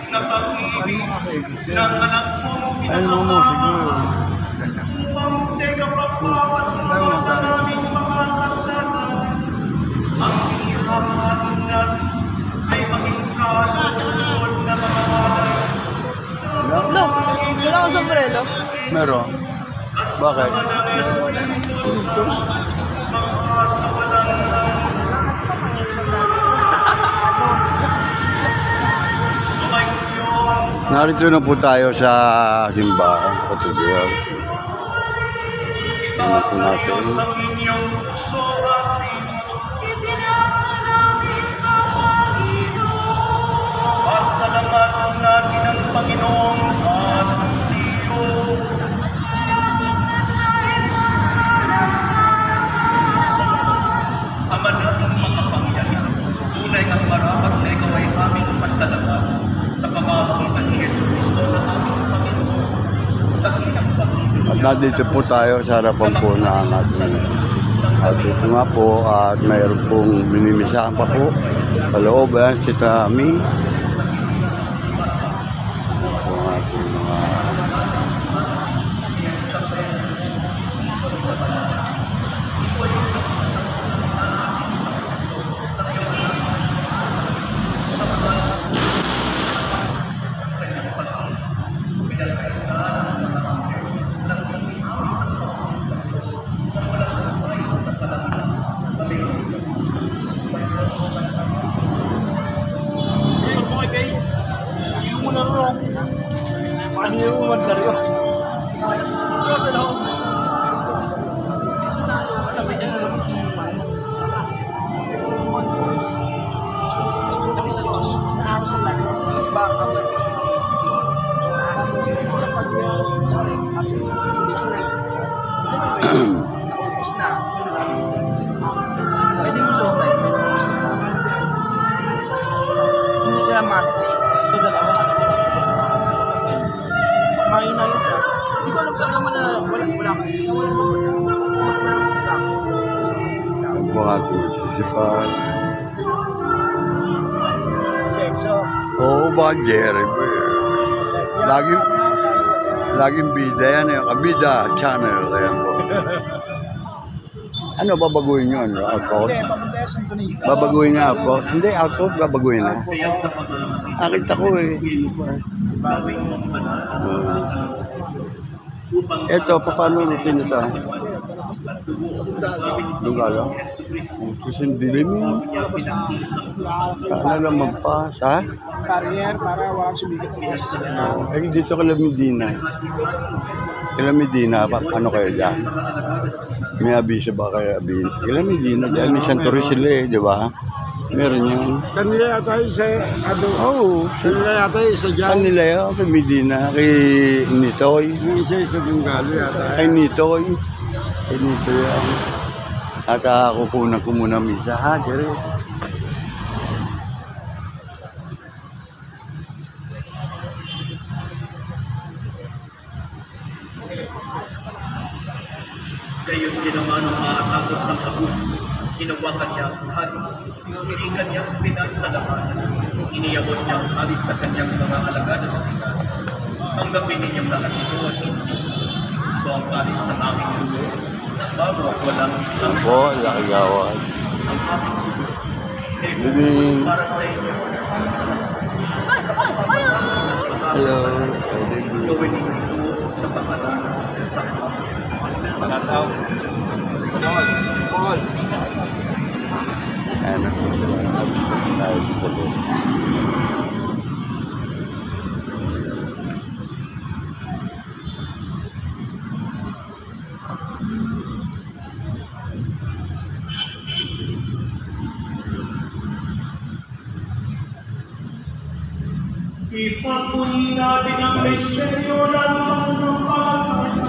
na pag-ibig ng anak mong siguro. upang sa kapagpapatuloy naming mga kasalanan. Ang hinahamon natin ay maging kalulod na mamahalay. No, wala kang sombrero. Meron. Bakit? Narito na po tayo sa simbahan, Katulad. Ano po natin? Pasalamatan natin ang Panginoong ating Diyos. Ama nating makapangyarihan, tunay ang marapat na ikaw ay aming pasalamatan sa pamamagitan ni Yesu Cristo na aming Panginoon. Dakilang pag-ibig. At nandito po tayo sa harapan po na ating at ito nga po at mayroon pong minimisahan pa po sa loob si Tami. Po ang ating mga Pwede mo local. Hindi siya monthly. So, dalawa. Mahina yun siya. Hindi ko alam talaga man na wala ka. ang po ating sisipan. Sexo. Oo ba, Jerry? Laging bida yan, yung Kabida Channel. Ayan po. Ano, babaguhin yun? Outpost? Hindi, papunta sa Santo Niño. Babaguhin nga outpost? Hindi, outpost, babaguhin na. Nakita ko eh. Ito, paano routine ito? Lugalo? Susundilim yun. Ano lang magpas, ha? Barrier para walang sumigat ng boses. Eh, dito ka lang Medina. Kila Medina, ano kayo dyan? May abiso ba kayo? Kila Medina, dyan may Santori sila eh, di ba? Meron yan. Kanila yata yung sa, Oo. kanila yata yung sa dyan. Kanila yun, kay Medina, kay Nitoy. Yung isa sa Dungalo yata. Kay Nitoy. Kay Nitoy yan. At kukunan ko muna misa, ha, Jerry? Gayon din naman ang maatapos sa kabut. Ginawa kanya ang halis. Hindi kanya pinasalamahan. Iniyabot niya ang halis sa kanyang mga alagad at sila. Tanggapin ninyang lahat ito at hindi. Ito ang halis ng aming dugo. Bago walang ang Po, lakagawan. Living. para sa inyo. Hello. Gawin ninyo ito sa pangalan sa Panataw. Paul. Ano po sila? Tayo sa loob. Ipagpuni natin ang misteryo ng pagpapalagay.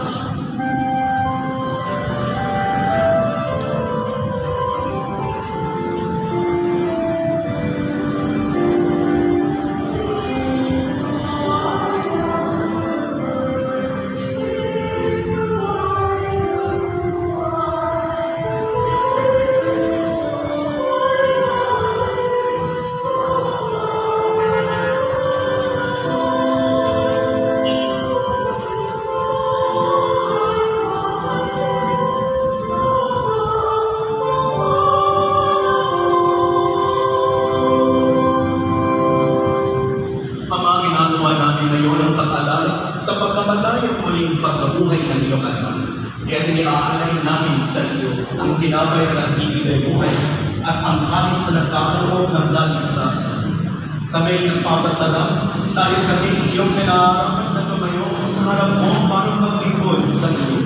iaalay namin sa iyo ang tinapay na nagbibigay buhay at ang kalis na nagkakaroon ng kaligtasan. Kami nagpapasalamat dahil kami iyong pinarapat na tumayo sa harap mo para maglingkod sa iyo.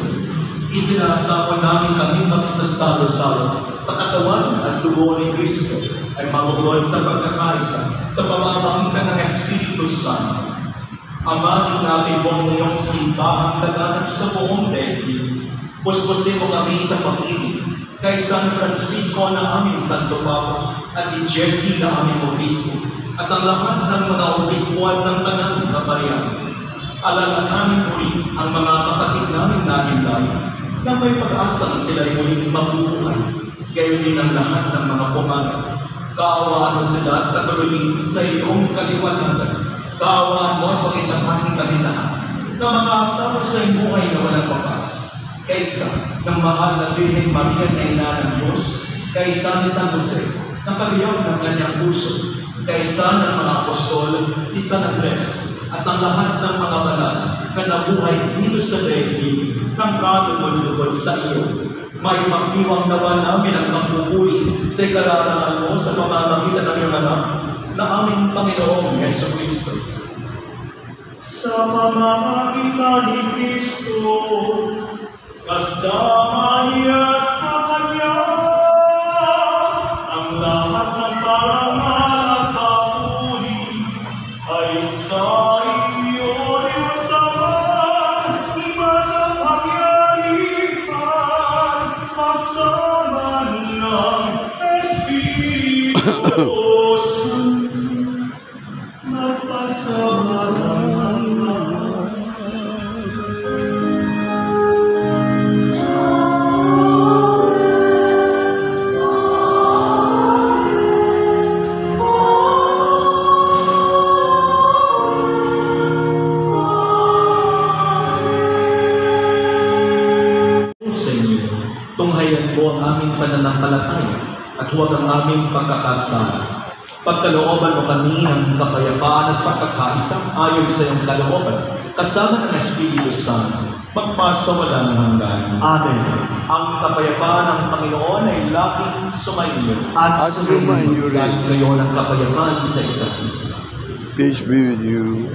Isinasama namin kami magsasalo-salo sa katawan at dugo ni Kristo ay mabubuhay sa pagkakaisa sa pamamagitan ng Espiritu Santo. Amanin natin mo ang iyong simbahan laganap sa buong daigdig. Puspusin mo kami sa pag-ibig kay San Francisco na aming Santo Papa at ni Jesse na aming obispo at ang lahat ng mga obispuan ng Tanang Kaparian. Alalahanin muli ang mga kapatid namin nahinlay na may pag-asang sila'y muling mabubuhay. Gayon din ang lahat ng mga pumagal. Kaawaan mo sila at katulungin sa iyong kaliwanagan. Kaawaan mo at pagkitapahin kami lahat na makasama sa iyong buhay na walang wakas. Kaysa ng mahal na Birhen Maria na ina ng Diyos, kaysa ni San Jose, ng kabiyak ng kanyang puso, kaysa ng mga apostol, ni San Andres, at ang lahat ng mga banal na nabuhay dito sa daigdig ng kalugod-lugod sa iyo. May magdiwang nawa namin ang pagpupuri sa ikararangan mo sa pamamagitan ng iyong anak na aming Panginoong Yeso Cristo. Sa pamamagitan ni Cristo, kasama niya at sa Kanya, ang lahat ng parangal at papuri ay sa iyo Diyos Ama, iba't ang kapangyarihan, kasama ng Espiritu Santo, nagpasama pananampalataya at huwag ang aming pagkakasala. Pagkalooban mo kami ng kapayapaan at pagkakaisa ayon sa iyong kalooban, kasama ng Espiritu Santo, magpasawalang hanggan. Amen. Ang kapayapaan ng Panginoon ay laging sumainyo At sumainyo rin. Laging kayo ng kapayapaan sa isa't isa. Peace be with you.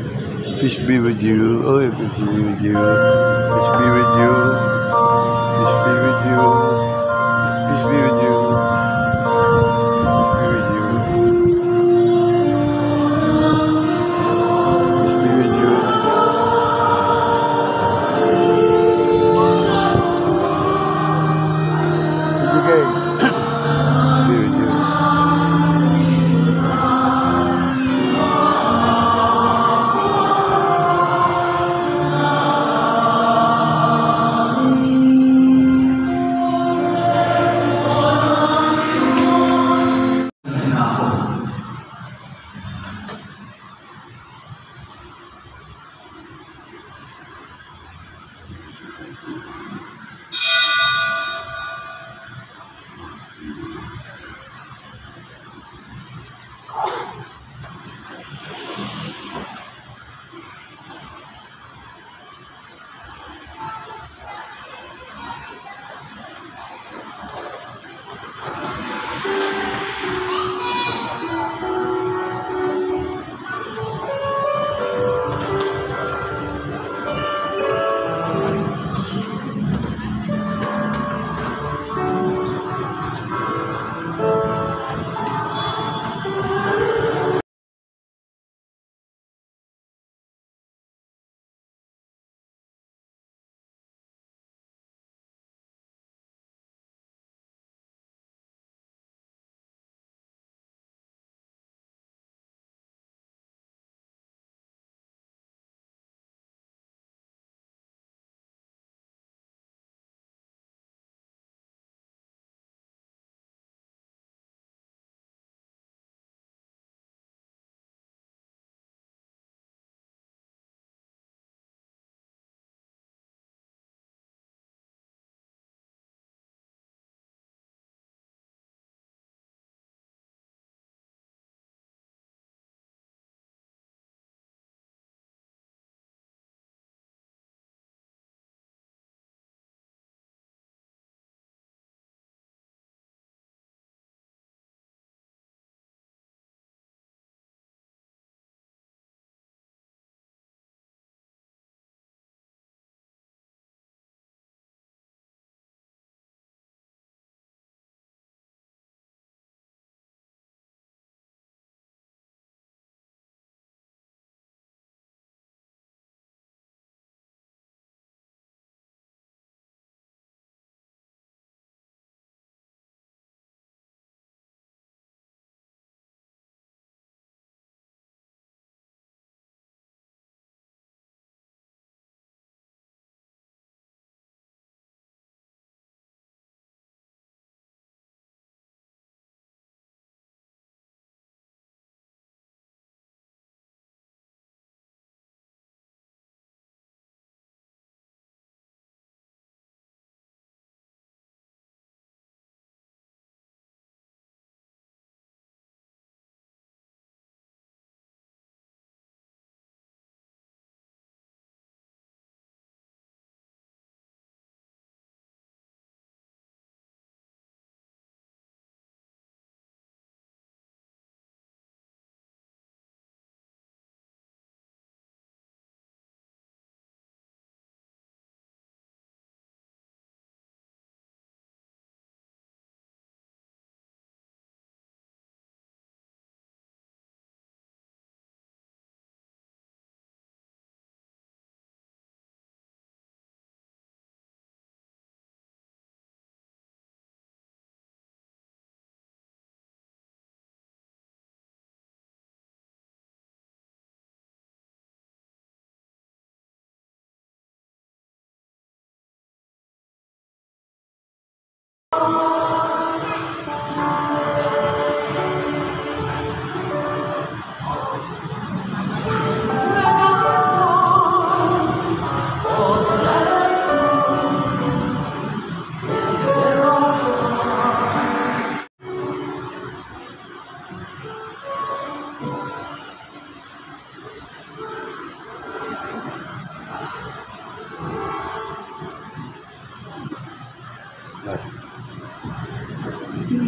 Peace be with you. Oh, peace be with you. Peace be with you. Peace be with you. Peace be with you. Peace be with you. Peace be with you. Okay. Peace be with you.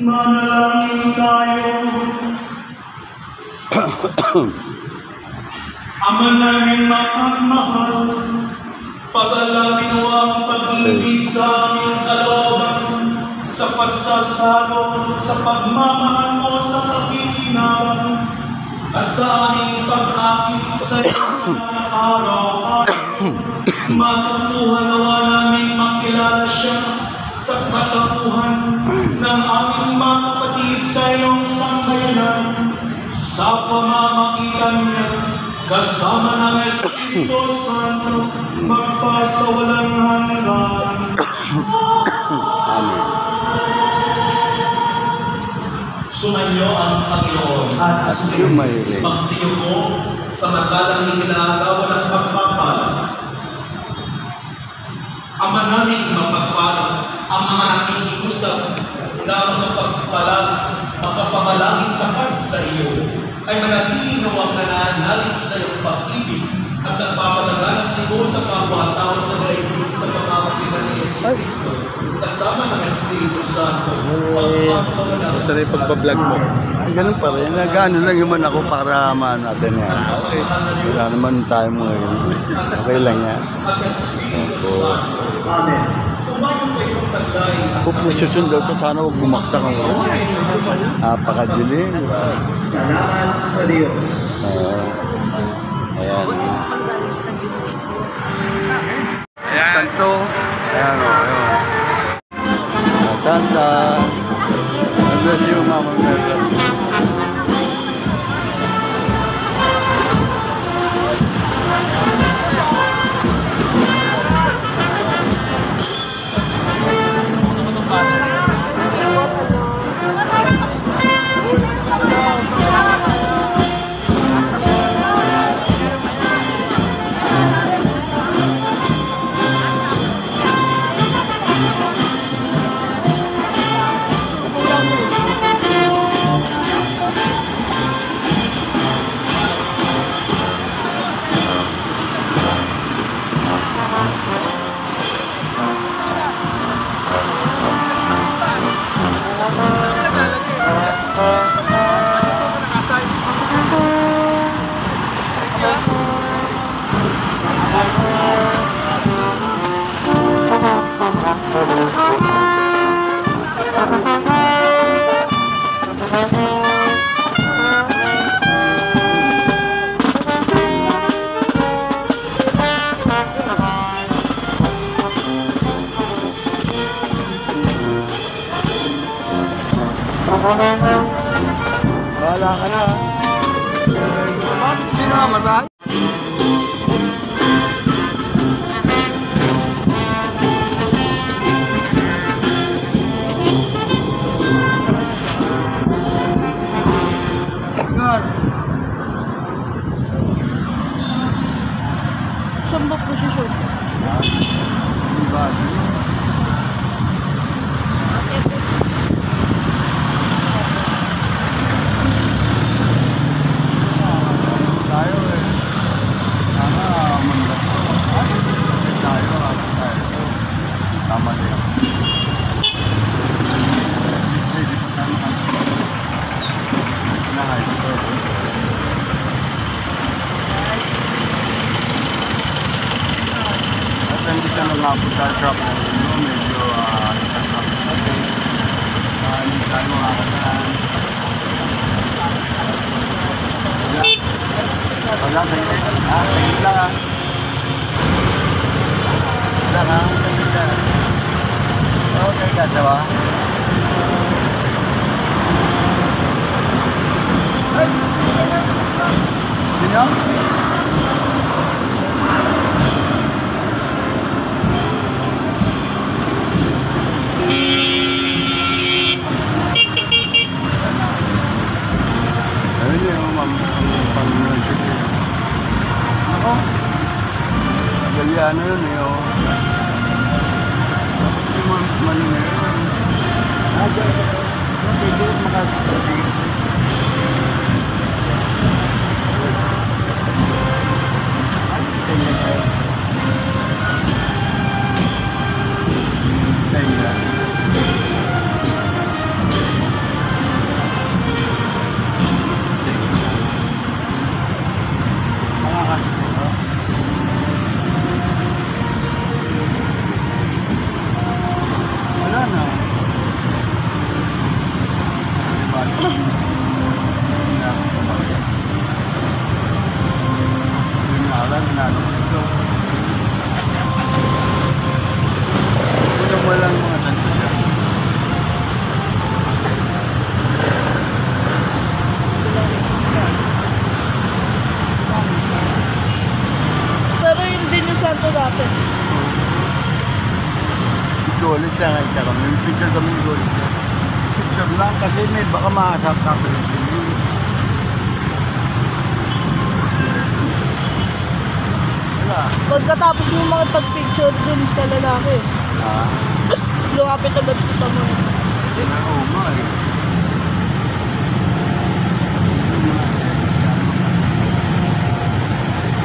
Manalangin tayo. Ama namin mapagmahal, pag-alawin mo ang pag-ibig sa aming kalooban, sa pagsasalo, sa pagmamahal mo sa pakikinabang, at sa aming pag-akit sa iyong mga araw-araw. Matutuhan nawa namin makilala siya sa katapuhan ng aming mga kapatid sa iyong sambayanan, sa pamamagitan niya, kasama ng Espiritu Santo, magpasawalang hanggan. Sumainyo ang Panginoon at sumainyo. magsiyo mo sa matalang ikinagawa ng pagpapala. Ama namin mapagpala ang mga nakikiusap na magpapagalangin tapat sa iyo ay manatili nawang nananalig sa iyong pag-ibig at nagpapalaganap niyo sa kapwa-tao sa daigdig sa pagkakapitan ni Yesu Cristo kasama ng Espiritu Santo. Basta na yung pagbablog mo. Ay, ganun pa rin. Nag-ano lang naman ako para maan natin yan. Wala naman tayo mo ngayon. Okay lang yan. Opo. Amen. Tumayong kayo ng taglay. Puposisyon daw ko, sana huwag bumaksak ang ulo. Napakadilim. Salamat sa Diyos. Ayan. Santo. Ayan o. Santa. God bless you, Mama Merla. Wala ka na. Sino mamatay? Saan ba posisyon? Hindi ka nangapos sa truck na medyo kasi hindi tayo makakataan. Wala, sa'yo lang ha. Wala ha, sa'yo lang. Okay, gatawa. Sino? Ako? Galiano yun eh, oh. Yung mali na yun. Dyan. Hindi makasipagin. Wala na. Walang mga tanto dyan. Pero yun din yung santo dati. Golis lang ay tsaka. May picture kami ng golis lang. Picture lang kasi may baka makasap ka ko yung pili. Wala. Pagkatapos mo makipag-picture dun sa lalaki, lumapit agad kita mo. Oo nga eh.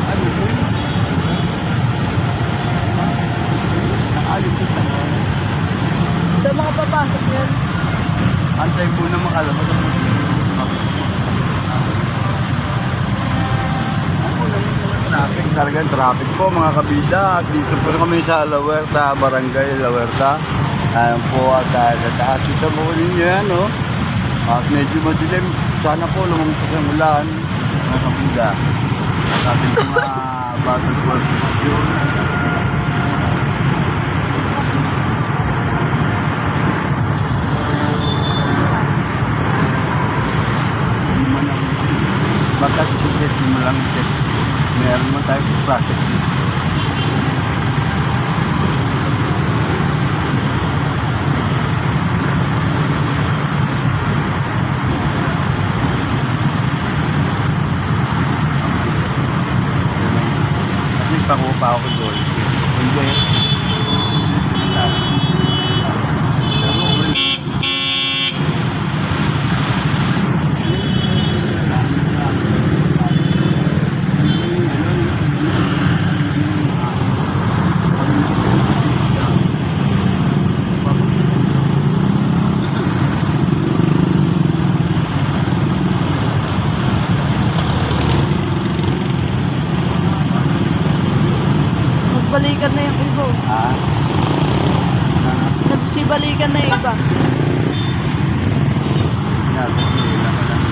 Ano ito? Naalit isa mo. Sa mga papasok yan. Antay po na makalabas ang traffic, talagang traffic po mga kabida. At dito po kami sa La Huerta, Barangay La Huerta. Ayan po at taas ito po ninyo yan, no? At medyo madilim. Sana po lumampas ang ulan mga kabida. At ating mga batang qualification. Bakit isipin mo lang check? Meron mo tayo sa plastic. Kasi pakuha ako doon. Hindi. Nagbalikan na yung iba. Ha? Nagsibalikan na yung iba. Nakasila ka lang.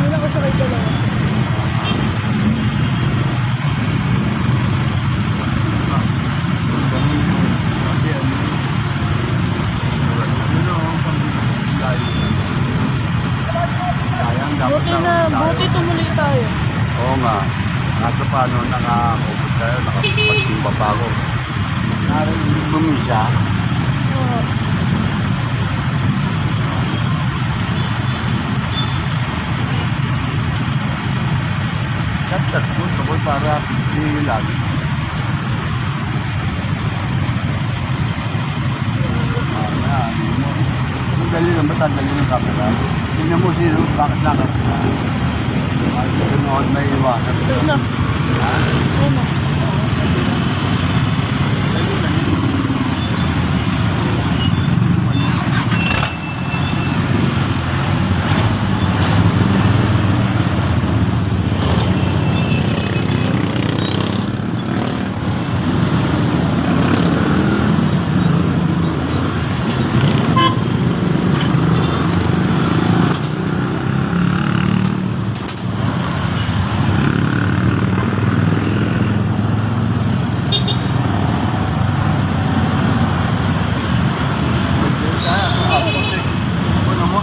Wala ko sa kayo dalawa. Buti tumuloy tayo. Oo nga. Kaso paano nakakupot tayo, nakapagsimba pa ako. Narinig bumisa. Oo. Tat punto ko para hihilag. Dali lang ba tandali ng camera? Tingnan mo sino, bakit lakad sila? Ay, sunod may iwasan. Ito na. Ha? Ito na.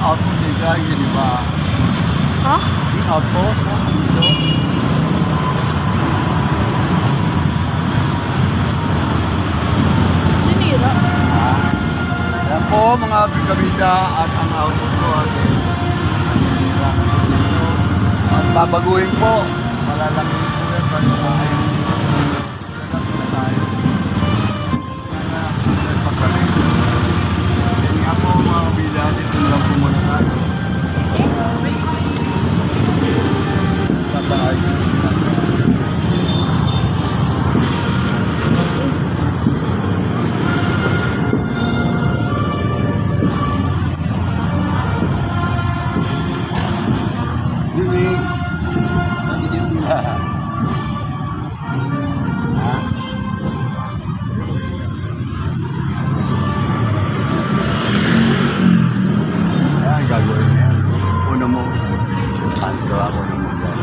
Outpost nila, yun ba? Ha? Yung outpost, dito. mga kabida at ang output ko at babaguhin po. Malalangin po rin para sa akin. Yan nga po mga kabida, dito lang po muna tayo. Sa bahay. Ayan, gagawin niya. Una mo. Ano ako na mo dyan.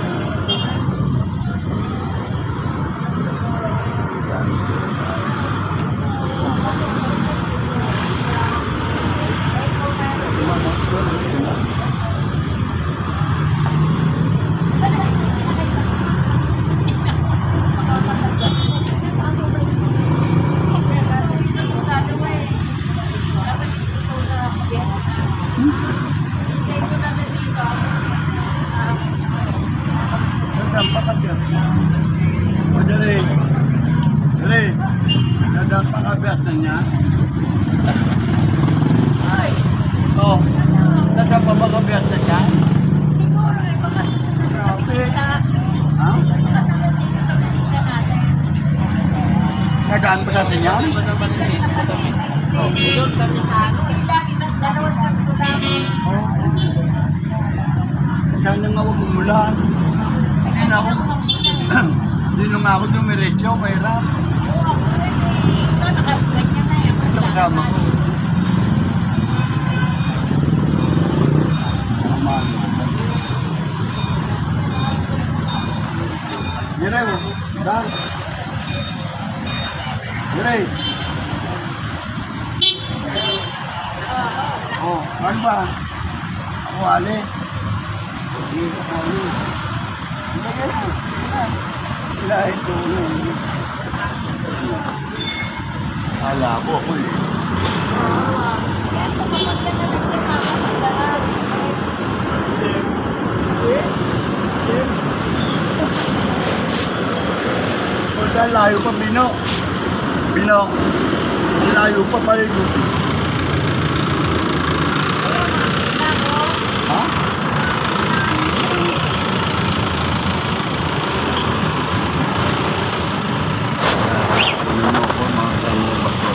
O, dali. Dali. Dadang pang-abias na niya. Ay. O. Dadang pang-abias na niya. Siguro ay baka sa bisita. Ha? Sa bisita natin. Nagaan pa natin yan? Sila, isang dalawang sakto lang. Sana nga huwag umulan. Hindi na ako. Hindi na nga ako dumiretso. Kaya lang. Ito, nakaganyan na yan. Kasama ko. Sama. Dire mo. Dan. Dire. Oh, ano ba? Ako ali. Hindi ko ali. Hindi ka na. Wala ito. Kala ko ako eh. O dahil layo pa, Bino. Bino. Layo pa pala ito. Ha? Ano mo ko mga kasama ba ko?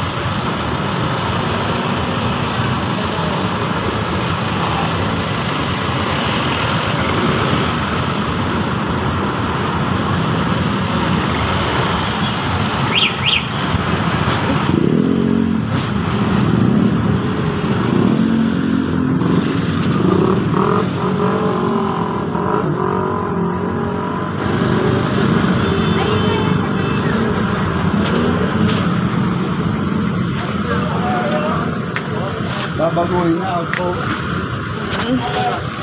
Babaguhin na auto.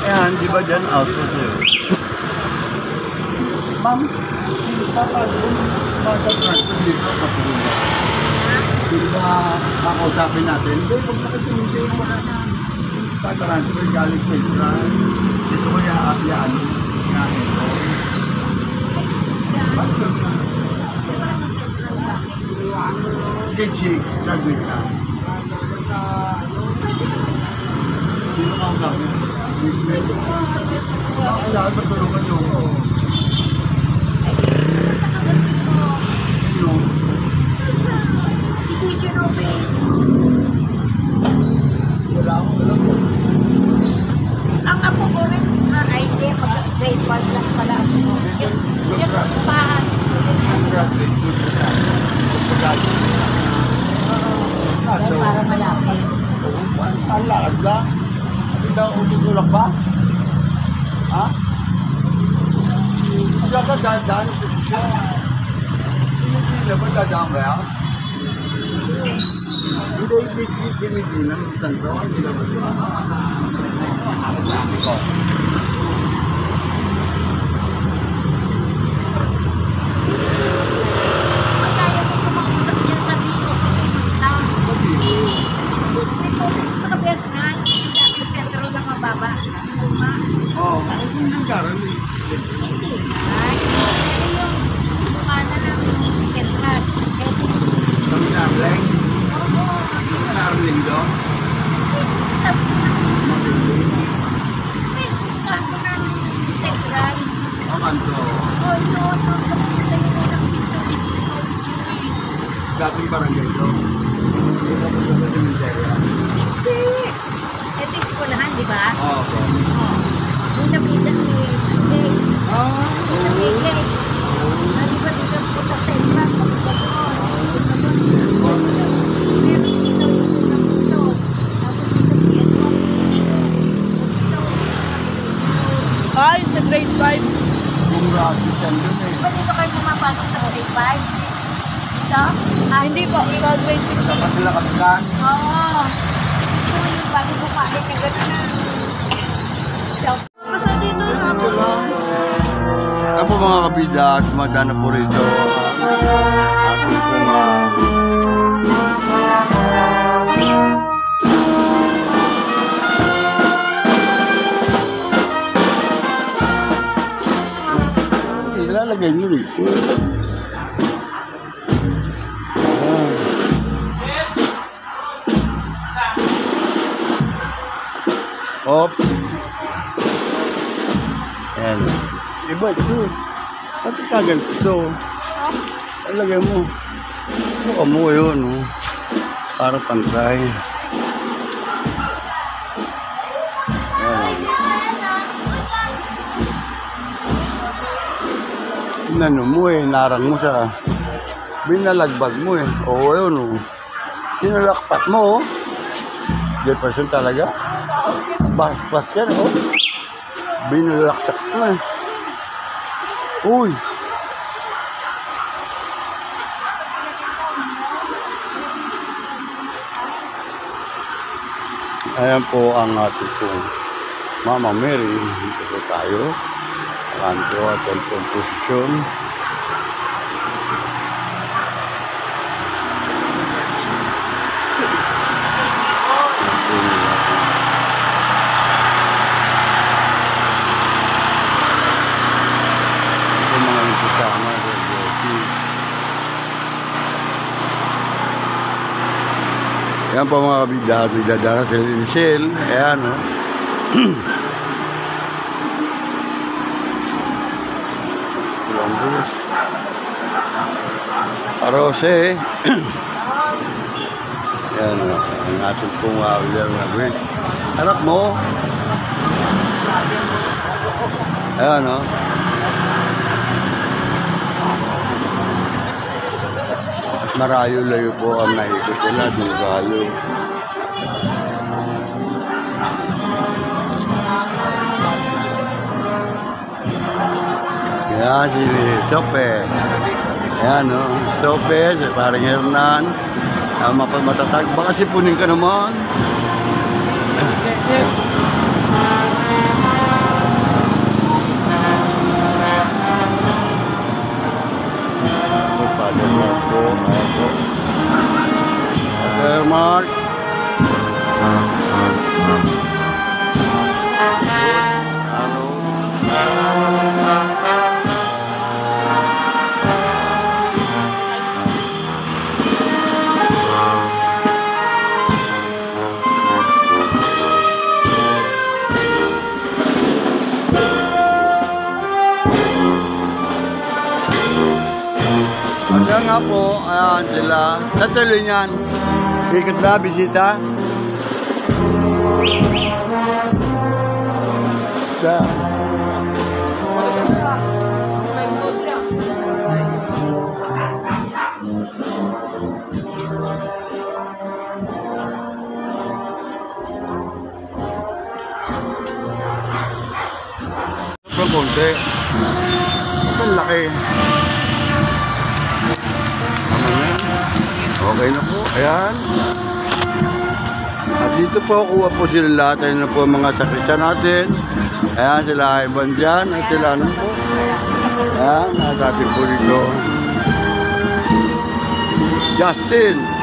Ayan, di ba dyan auto sa'yo? Ma'am, papag-transfer dito kapulungan. Di ba kakausapin natin? Hindi, pag nakitumindi mo na yan. Tatransfer galing Central. Dito ko yan. Kitchi, nagwit na. Sino ka ang gamit? Kailangan matulungan nyo ko. Sino? Wala akong alam ko. Ang apo ko rin, ay hindi, mag-grade 1 lang pala ako. Yung pahan. Graduate ko siya. Para malapit. Ang lakad lang. Hindi daw ututulak ba? Ha? Hindi ka dadaan. Hindi ba dadaan ba yan? Hindi, hindi lang. Santo, hindi lang. Pagkaya mo kumakusap yan sa bio. Gusto ko sa dating barangay ito. Hindi. Ito yung skolahan, di ba? Oo. Yung nakita ni Hindi. Nakita. Di ba dito punta sa iba? Papunta doon. Meron dito yung unang dito. Tapos dito PS1. Ay, sa grade 5. Yung rabbit yan dun eh. Ba't dito kayo pumapasok sa grade 5? Dito? Hindi po, sa grade 6. Dapat sila kapitan. Oo. Ito yung bago bumalik na gano'n na. Basta dito na po. Ano po mga kabida at madana po rito. Ating pong ilalagay nyo rito. Op. Ayan. Iba ito. Pati kagal ito. Alagay mo. Mukha mo yun. Oh. Para pantay. Ayan. Inano mo eh. Narang mo sa binalagbag mo eh. Oo yun. Oh. Sinalakpat mo oh. 10% talaga. Pas ka na, oh. Binalaksak na. Uy! Ayan po ang ating pong Mama Mary. Dito po tayo. Kanto at ang composition. Yan po mga kabidadara sa Michelle. Ayan o. Columbus. Arose. Ayan o. Ang ating pong William na bridge. Harap mo. Ayan o. Marayo-layo po ang naikot sila, Dugalo. Yan, si Sope. Yan, no? Sope, si parang Hernan. Matatag. Baka sipunin ka naman. Mark. Kaya nga po, ayan sila. Natuloy niyan. Ikot na, bisita. Sa... Sobrang konti. Ang laki. Okay na po. Ayan. At dito po, kuha po sila lahat. Ayan na po ang mga sakrisyan natin. Ayan, sila Ivan dyan. At sila ano po. Ayan, natatin po dito. Justin.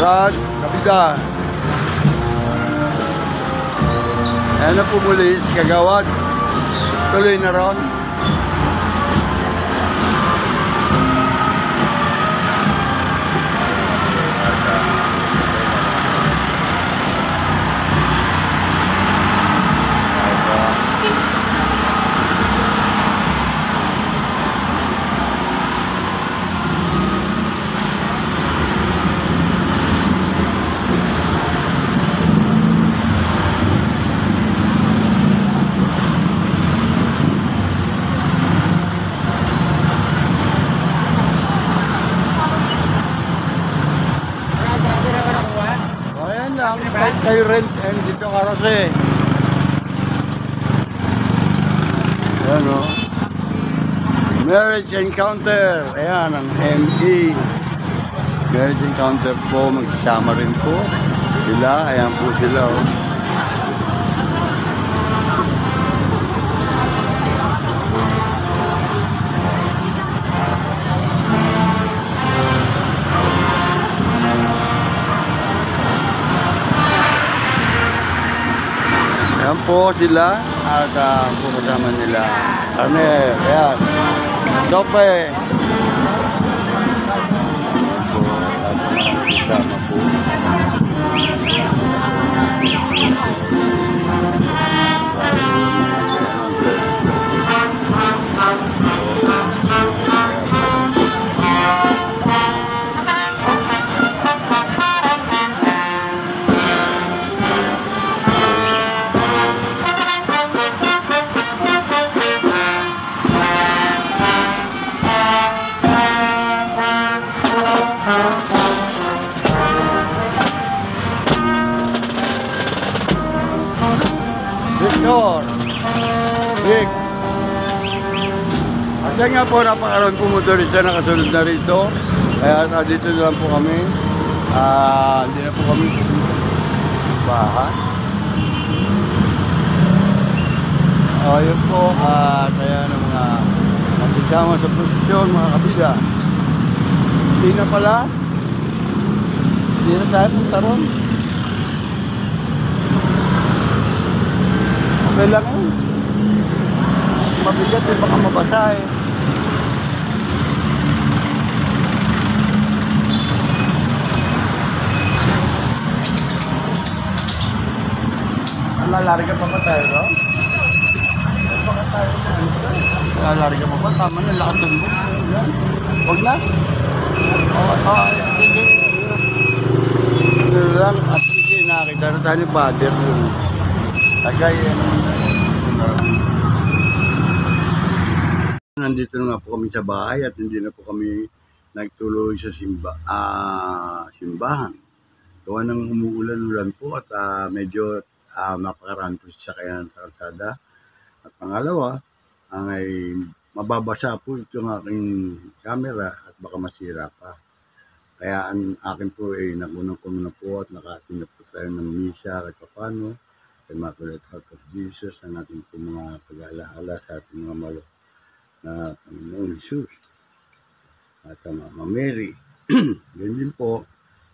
at kabida. Ayan na po muli si Kagawad. Tuloy na ron. Kay rent and dito karose. Ayan o. Marriage Encounter. Ayan ang ME. Marriage Encounter po. Magsasama rin po sila. Ayan po sila o. Ayan po sila at po kasama nila. Arnel, ayan. Sope. Kasama po. Victor. Vic. At yan nga po, napakaroon po motorista na kasunod na rito. Kaya dito na lang po kami. Hindi na po kami bahay. Yun po. Kaya ng mga magsasama sa posisyon, mga kabila. Hindi na pala. Hindi na tayo punta ron. Okay lang yun. Mabigat eh, baka mabasa eh. Lalarga pa ba tayo, no? Baka tayo na. Lalarga pa ba? Tama na, lakasan mo. Huwag na. Ito lang. At sige, nakakita na tayo ni Bader. Tagay, nandito na nga po kami sa bahay at hindi na po kami nagtuloy sa simbahan. Gawa ng umuulan-ulan po at medyo napakaraan po sa kaya sa kalsada. At pangalawa, ay mababasa po itong aking camera at baka masira pa. Kaya ang akin po ay nagunang ko na po at nakatin na po tayo ng misa kahit paano. Immaculate Heart of Jesus ang ating po mga pag-aalaala sa ating mga malo na Panginoong Jesus at sa Mama Mary. Ganyan din po,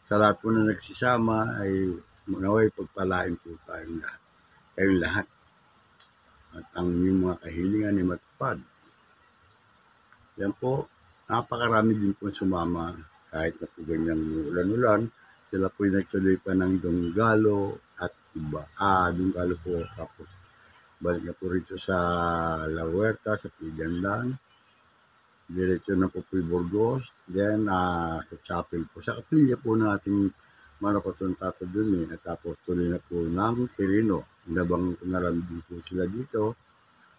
sa lahat po na nagsisama ay naway pagpalain po kayong lahat. At ang inyong mga kahilingan ay matupad. Yan po, napakarami din po sumama kahit na po ganyang ulan-ulan. Sila po nagtuloy pa ng Donggalo at iba. Donggalo po. Tapos balik na po rito sa La Huerta, sa Pigandan. Diretso na po Burgos. Then sa chapel po. Sa kapilya po ng ating Marapaton Tato dun eh. At tapos tuloy na po ng Quirino. Nabang naramdin po sila dito.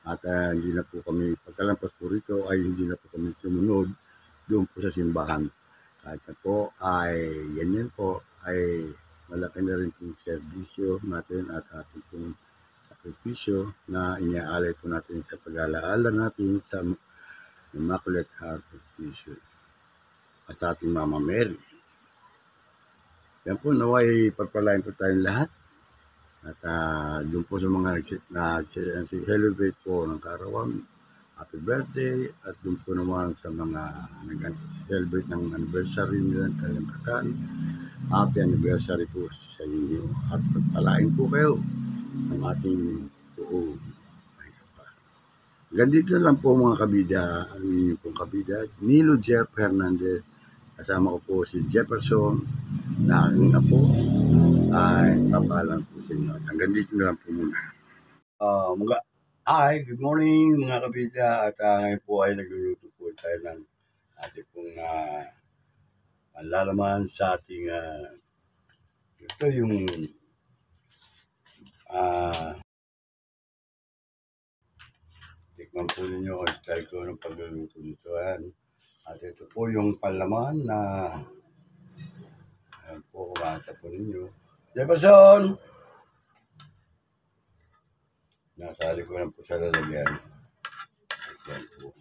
At hindi na po kami, pagkalampas po rito ay hindi na po kami sumunod doon po sa simbahan. Kahit na po ay ganyan po ay malaki na rin pong serbisyo natin at ating pong sakripisyo na iniaalay po natin sa pag-alaala natin sa Immaculate Heart of Jesus at sa ating Mama Mary. Yan po, naway pagpalain po tayong lahat at doon po sa mga nag-celebrate po ng kaarawan, happy birthday at doon po naman sa mga nag-celebrate ng anniversary nila, kanilang kasal. happy anniversary po sa inyo at pagpalain po kayo ng ating buong may kapal. Ganito lang po mga kabida, ang inyong pong kabida, Nilo Jeff Hernandez. Kasama ko po si Jefferson na aking apo ay papalang po sa inyo. At hanggang dito na lang po muna. Hi, good morning mga kabida. At ngayon po ay nagluluto po tayo ng ating pong panlalaman sa ating ito yung tikman po ninyo ang style ko ng pagluluto nito. At ito po yung panlaman na ayan po, kumata po ninyo. Jefferson! Nasali ko lang po sa lalagyan. Ayan po.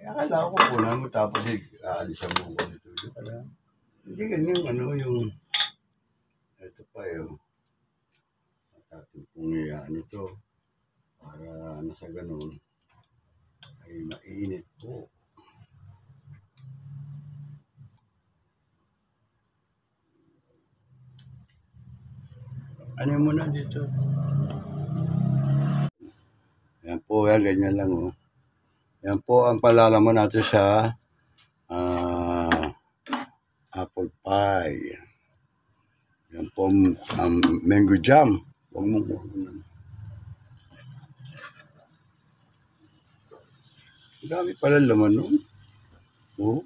Akala ko po naman tapos aalisan mo ko dito. Hindi ganyan yung ito pa yung ating pong ito para nasa ganun ay mainit po. Ano muna dito? Yan po, ganyan lang oh. Yan po ang palalaman natin sa apple pie. Yan po ang mango jam. Huwag mo. Ang dami pala laman nun. Oh.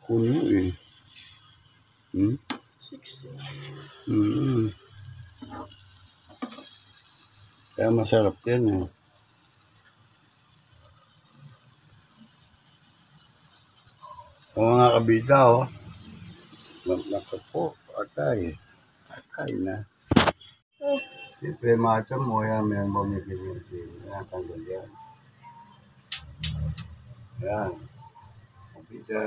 Kuno eh. Kaya masarap yan eh. O mga kabita oh. Nako po. Atay na. Siyempre matcha mo yan. May ang bumibigyan siya. Tanggal yan. Yan. Kabita.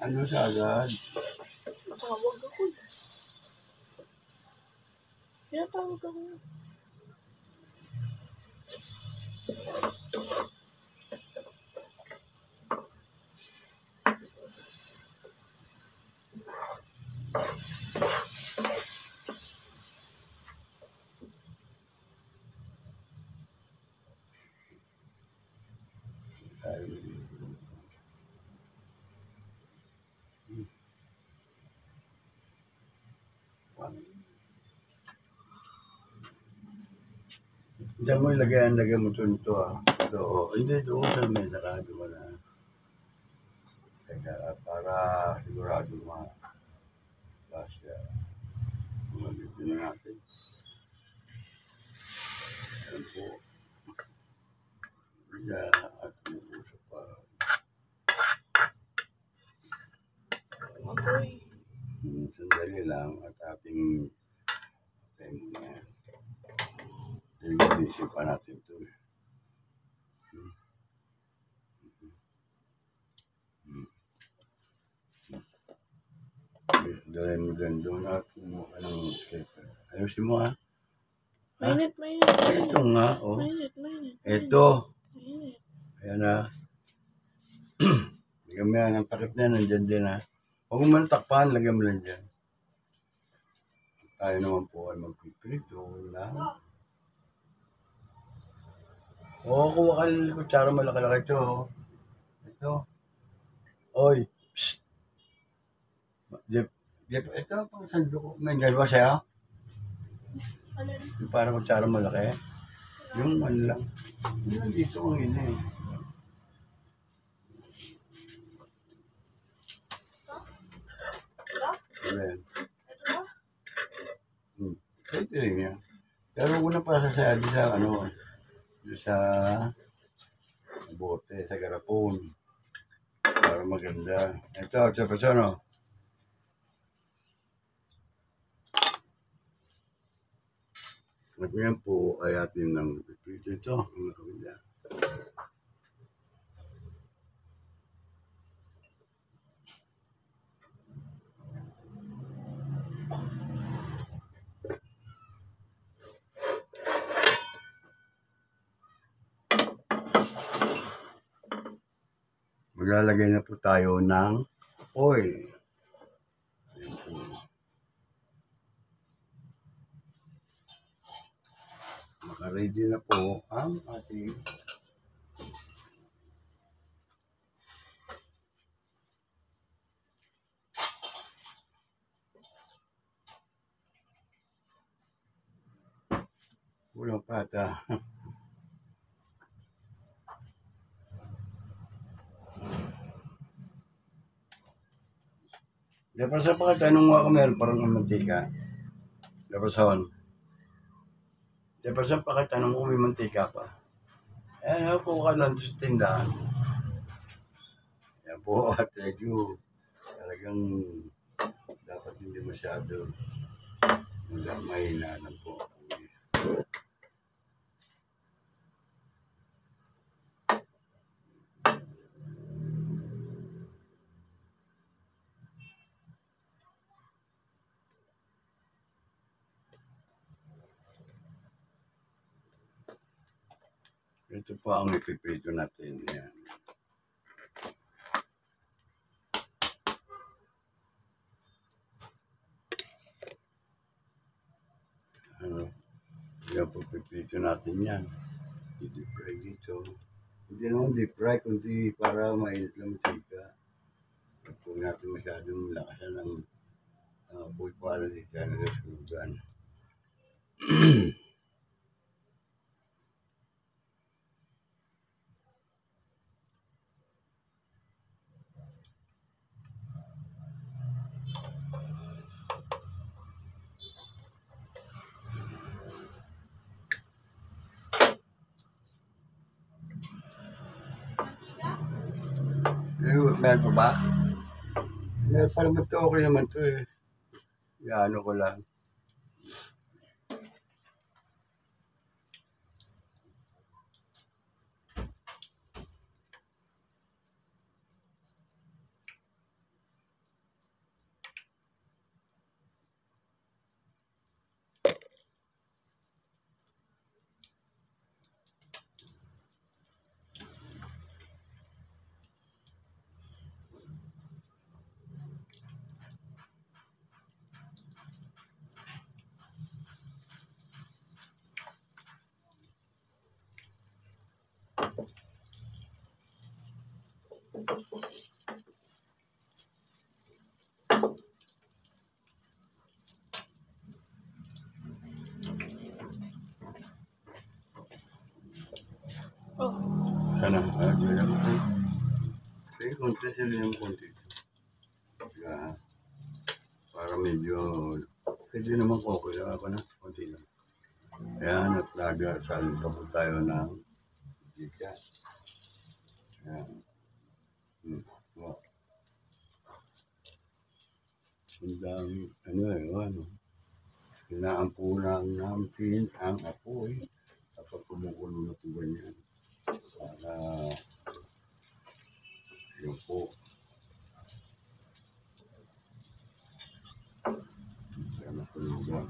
Ano siya agad? Tawag ako. Tinatawag ako. Diyan mo lagay mo ito ah. Ito, hindi doon sa may narado mo na. Teka, para sigurado siya. Dito na natin. Ayan po. Kaya at umuusap pa. Sandali lang at ating patay mo na yan. Iisip pa natin ito eh. Dalhin mo dyan doon at kumuha ng skater. Ayusin mo ha. Mainit. Ito nga oh. Mainit. Ito. Mainit. Ayan ha. Lagyan mo yan. Ang takip na yan. Nandyan din ha. Huwag mo man takpan. Lagyan mo lang dyan. Tayo naman po ay magpipirito lang. Kuha ka ng kutsara malaki-laki ito. Ito. Oy. Psst. Jeff, ito pang sandok ko. May ba siya? Alin? Yung parang kutsara malaki. Yung ano lang. Yung dito ang ina eh. Ayan. Ito rin yan. Pero una pa sa ano, sa bote, sa garapon. Para maganda. Ito, Jefferson, oh. At yan po ay atin ng piprito ito, mga kabila. Maglalagay na po tayo ng oil. Ayan po. Naka-ready na po ang ating kulang pata. Dapat sa pagkatanong mo ako meron parang mantika. Dapat sa on. Dapat sa pagkatanong mo may mantika pa. Ayan ako ka lang sa tindahan. Ayan po, thank you. Talagang dapat hindi masyado mahina lang po. Ito po ang ipiprito natin. Yan. Ano? Yan po piprito natin yan. I-deep fry dito. Hindi naman deep fry, kundi para mainit lang mantika. Huwag natin masyadong lakasan ng food quality dyan na sugan. Meron pa ba? Meron pa naman ito. Okay naman ito eh. Iano ko lang. Sana, ganyan ko. Kaya konti sila yung konti. Kaya, para medyo, pwede naman okay lang ako na, konti lang. Ayan, at nag-salin pa po tayo ng jika. Ayan. Wow. Ang dami, ano. Inaampunan namin ang apoy kapag kumukulo na po ganyan. Para yun po. Kaya matulugan.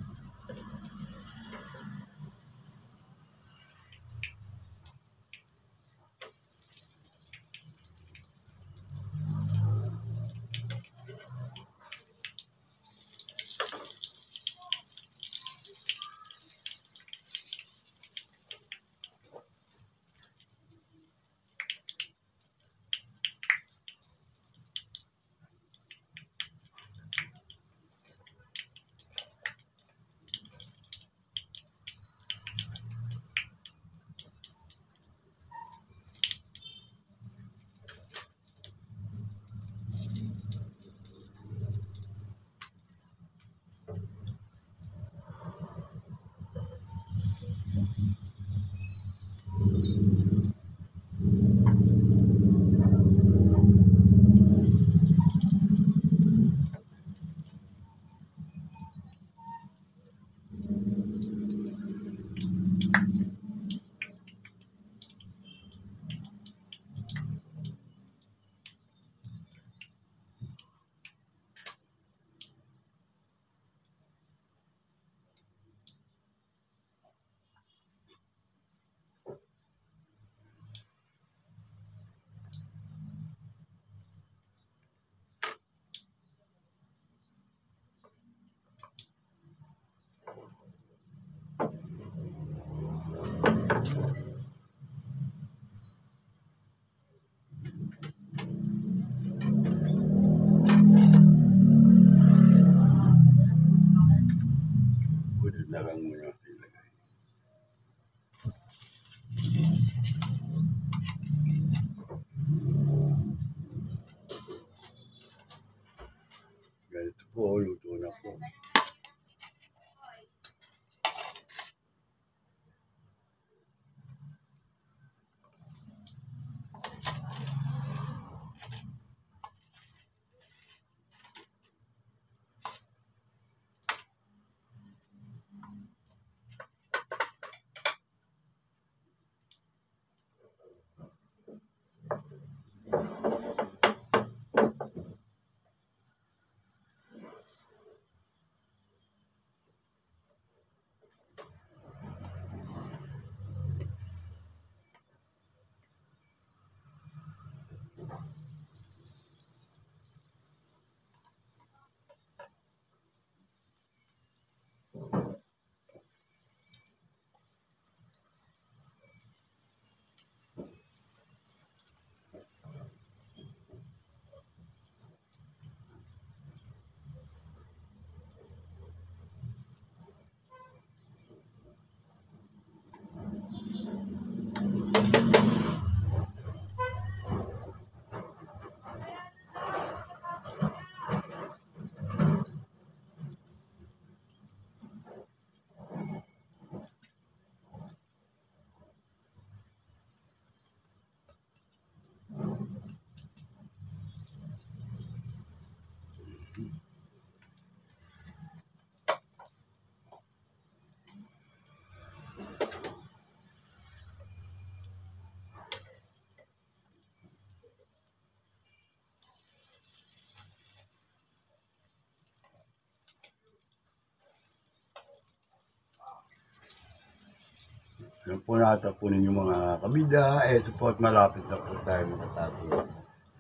Alam po natapunin yung mga kabida. Ito po at malapit na po tayo makatapos.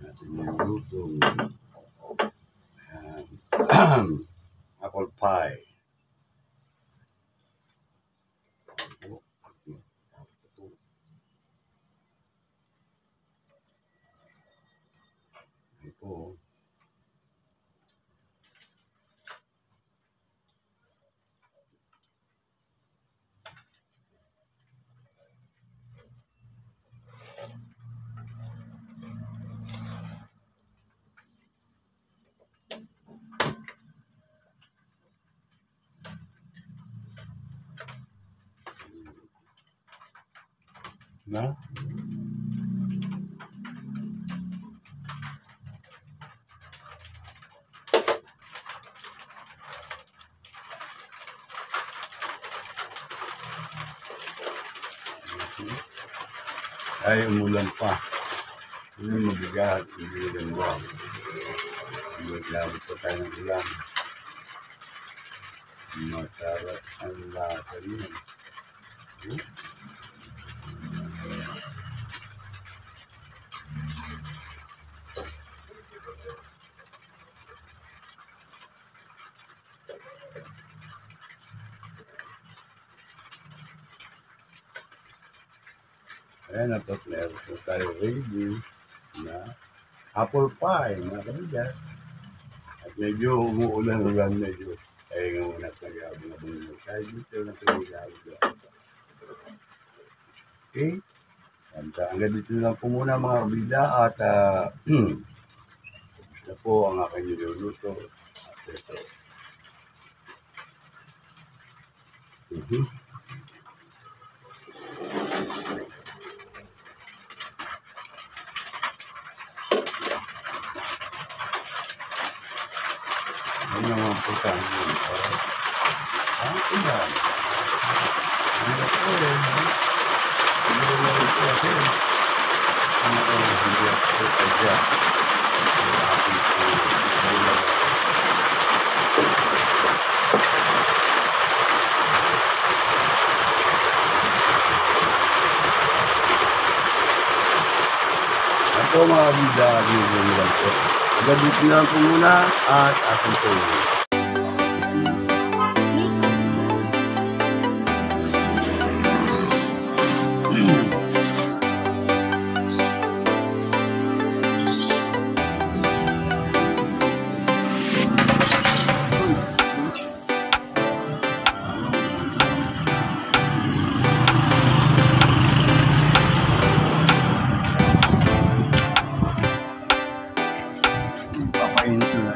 Natin yung lutong. Apple pie. Ito po. Na? Ay, umulan pa. Hindi mabigat, hindi ganda. Maglabot pa tayo ng ulan. Masarap ang lasa niya. Ayan na po, meron po tayo ready na apple pie, mga kabigas. At medyo umuulan-ulan medyo. Kaya nga muna nag-abang mo tayo dito na pinag-abang. Okay? Hanggang dito lang po muna mga kabida at na po ang aking niluluto. At ito. Ano naman po tayo yun? Ang ilan? Ano po rin? Hindi na rin po ako. Ano ko na hindi ako kaya. Ako mga bida, bibili lang po. Hanggang dito lang po muna at ating po. Papainit na.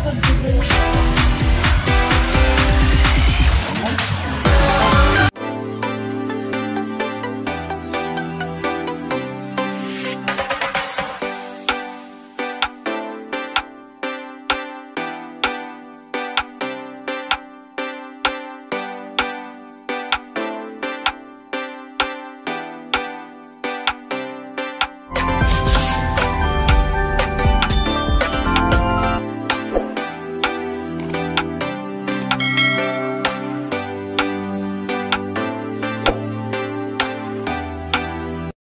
consider